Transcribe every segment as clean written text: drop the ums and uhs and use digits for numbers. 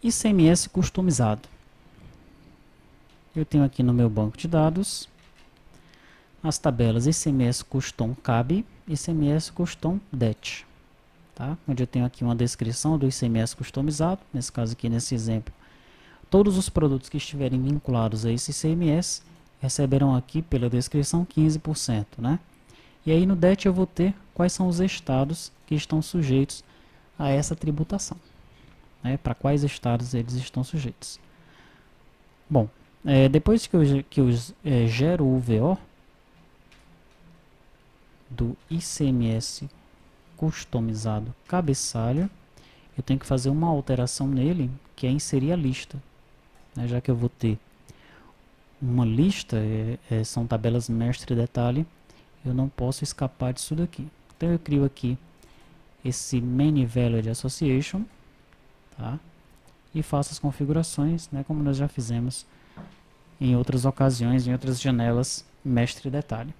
ICMS customizado. Eu tenho aqui no meu banco de dados as tabelas ICMS Custom CAB e ICMS Custom DET. Tá? Onde eu tenho aqui uma descrição do ICMS customizado, nesse caso aqui, nesse exemplo. Todos os produtos que estiverem vinculados a esse ICMS receberão aqui pela descrição 15%. Né? E aí no DET eu vou ter quais são os estados que estão sujeitos a essa tributação. Né? Para quais estados eles estão sujeitos. Bom, depois que eu gero o VO do ICMS customizado cabeçalho, eu tenho que fazer uma alteração nele, que é inserir a lista. Né? Já que eu vou ter uma lista, são tabelas mestre detalhe, eu não posso escapar disso daqui. Então eu crio aqui esse Many Value Association, tá? E faço as configurações, né, como nós já fizemos em outras ocasiões, em outras janelas mestre detalhe.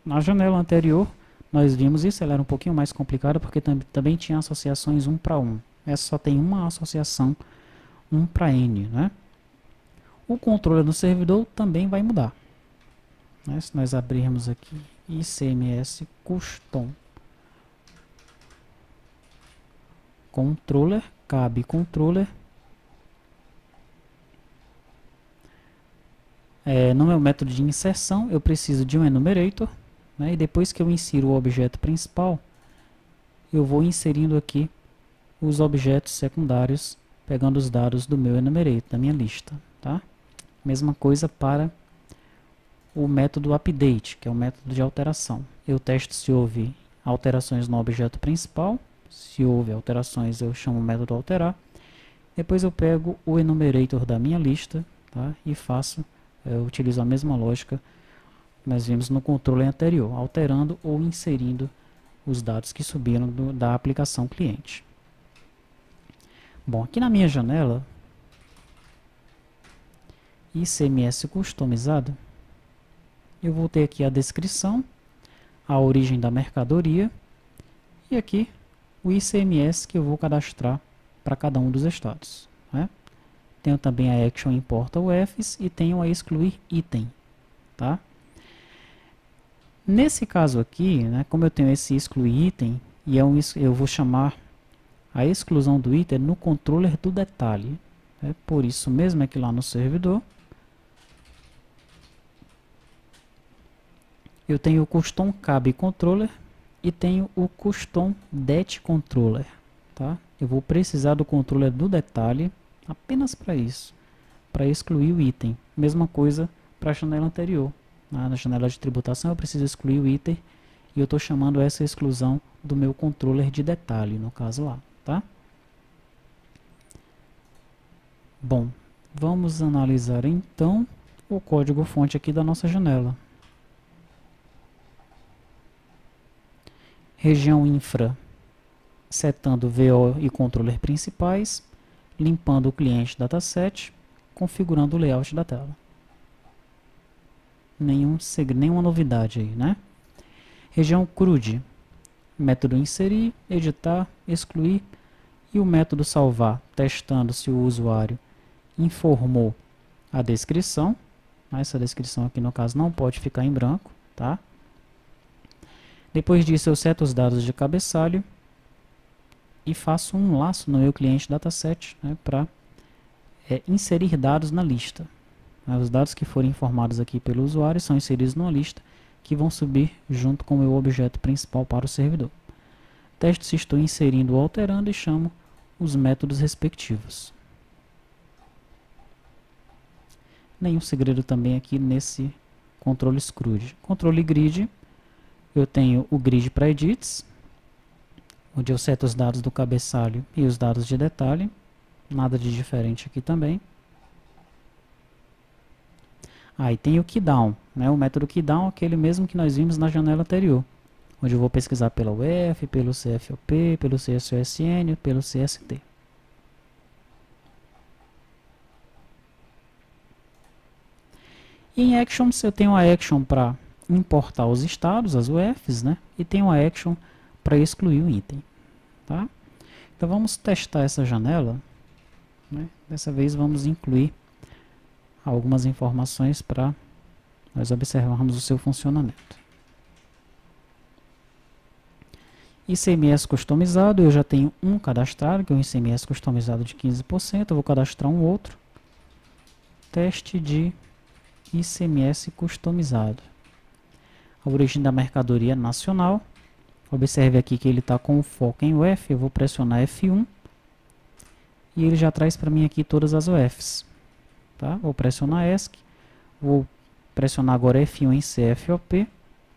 Na janela anterior, nós vimos isso, ela era um pouquinho mais complicada, porque também tinha associações 1 para 1. Essa só tem uma associação 1 para N. Né? O controle do servidor também vai mudar. Né? Se nós abrirmos aqui ICMS Custom Controller, cabe Controller, no meu método de inserção eu preciso de um enumerator, né? E depois que eu insiro o objeto principal, eu vou inserindo aqui os objetos secundários, pegando os dados do meu enumerator, da minha lista. Tá? Mesma coisa para o método update, que é o método de alteração. Eu testo se houve alterações no objeto principal. Se houve alterações, eu chamo o método alterar. Depois eu pego o enumerator da minha lista, tá? E faço, eu utilizo a mesma lógica que nós vimos no controle anterior, alterando ou inserindo os dados que subiram da aplicação cliente. Bom, aqui na minha janela, ICMS customizado, eu vou ter aqui a descrição, a origem da mercadoria e aqui o ICMS que eu vou cadastrar para cada um dos estados. Né? Tenho também a action importa UFs e tenho a excluir item. Tá? Nesse caso aqui, né, como eu tenho esse excluir item, e eu vou chamar a exclusão do item no controller do detalhe. Né? Por isso mesmo é que lá no servidor eu tenho o custom CAB controller e tenho o custom det controller. Tá? Eu vou precisar do controller do detalhe apenas para isso, para excluir o item. Mesma coisa para a janela anterior. Na janela de tributação eu preciso excluir o item e eu estou chamando essa exclusão do meu controller de detalhe, no caso lá. Tá? Bom, vamos analisar então o código fonte aqui da nossa janela. Região infra, setando VO e controller principais, limpando o cliente dataset, configurando o layout da tela. Nenhuma novidade aí, né? Região CRUD, método inserir, editar, excluir e o método salvar, testando se o usuário informou a descrição. Essa descrição aqui no caso não pode ficar em branco, tá? Depois disso eu seto os dados de cabeçalho e faço um laço no meu cliente dataset, né, para inserir dados na lista. Os dados que forem informados aqui pelo usuário são inseridos numa lista que vão subir junto com o meu objeto principal para o servidor. Testo se estou inserindo ou alterando e chamo os métodos respectivos. Nenhum segredo também aqui nesse controle CRUD. Controle grid, eu tenho o grid para edits, onde eu seto os dados do cabeçalho e os dados de detalhe. Nada de diferente aqui também. Aí tem o keydown, né? O método keydown, aquele mesmo que nós vimos na janela anterior, onde eu vou pesquisar pela UF, pelo CFOP, pelo CSOSN, pelo CST. E em actions eu tenho a action para importar os estados, as UFs, né? E tenho a action para excluir o item. Tá? Então vamos testar essa janela né? Dessa vez vamos incluir algumas informações para nós observarmos o seu funcionamento. ICMS customizado, eu já tenho um cadastrado, que é o ICMS customizado de 15%, eu vou cadastrar um outro. Teste de ICMS customizado. A origem da mercadoria nacional. Observe aqui que ele está com o foco em UF, eu vou pressionar F1 e ele já traz para mim aqui todas as UFs. Tá? Vou pressionar ESC, vou pressionar agora F1 em CFOP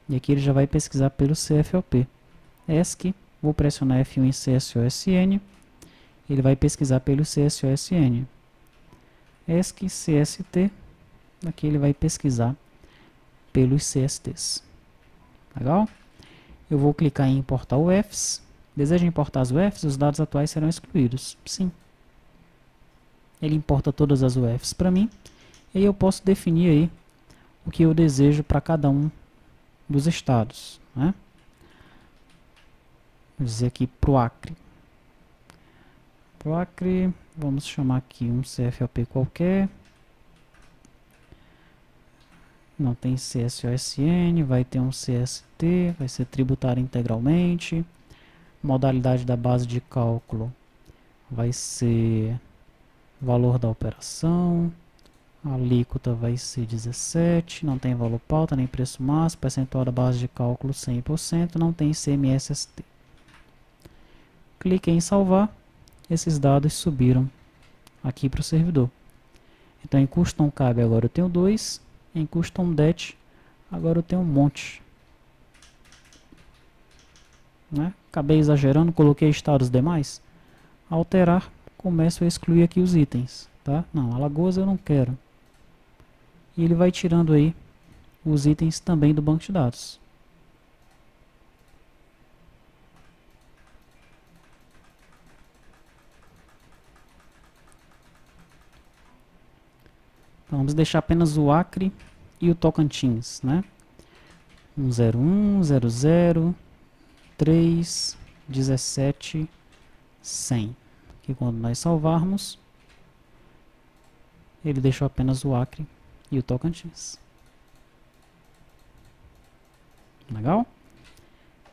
e aqui ele já vai pesquisar pelo CFOP. ESC, vou pressionar F1 em CSOSN, ele vai pesquisar pelo CSOSN. ESC, CST, aqui ele vai pesquisar pelos CSTs. Legal? Eu vou clicar em importar UFs. Deseja importar as UFs? Os dados atuais serão excluídos. Sim. Ele importa todas as UFs para mim. E aí eu posso definir aí o que eu desejo para cada um dos estados, né? Vou dizer aqui para o Acre. Para o Acre, vamos chamar aqui um CFOP qualquer. Não tem CSOSN, vai ter um CST, vai ser tributário integralmente. Modalidade da base de cálculo vai ser valor da operação. A alíquota vai ser 17, não tem valor pauta, nem preço máximo, percentual da base de cálculo 100%, não tem ICMS-ST. Cliquei em salvar, esses dados subiram aqui para o servidor. Então em Custom Cab agora eu tenho 2, em Custom Det agora eu tenho um monte. Né? Acabei exagerando, coloquei estados demais. Alterar, começo a excluir aqui os itens. Tá? Não, Alagoas eu não quero. E ele vai tirando aí os itens também do banco de dados. Então, vamos deixar apenas o Acre e o Tocantins, né? 101, 00, 3, 17, 100. Que quando nós salvarmos, ele deixou apenas o Acre e o Tocantins. Legal?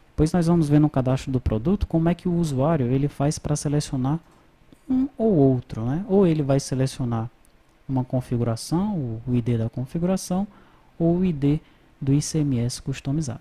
Depois nós vamos ver no cadastro do produto como é que o usuário ele faz para selecionar um ou outro, né? Ou ele vai selecionar uma configuração, o ID da configuração, ou o ID do ICMS customizado.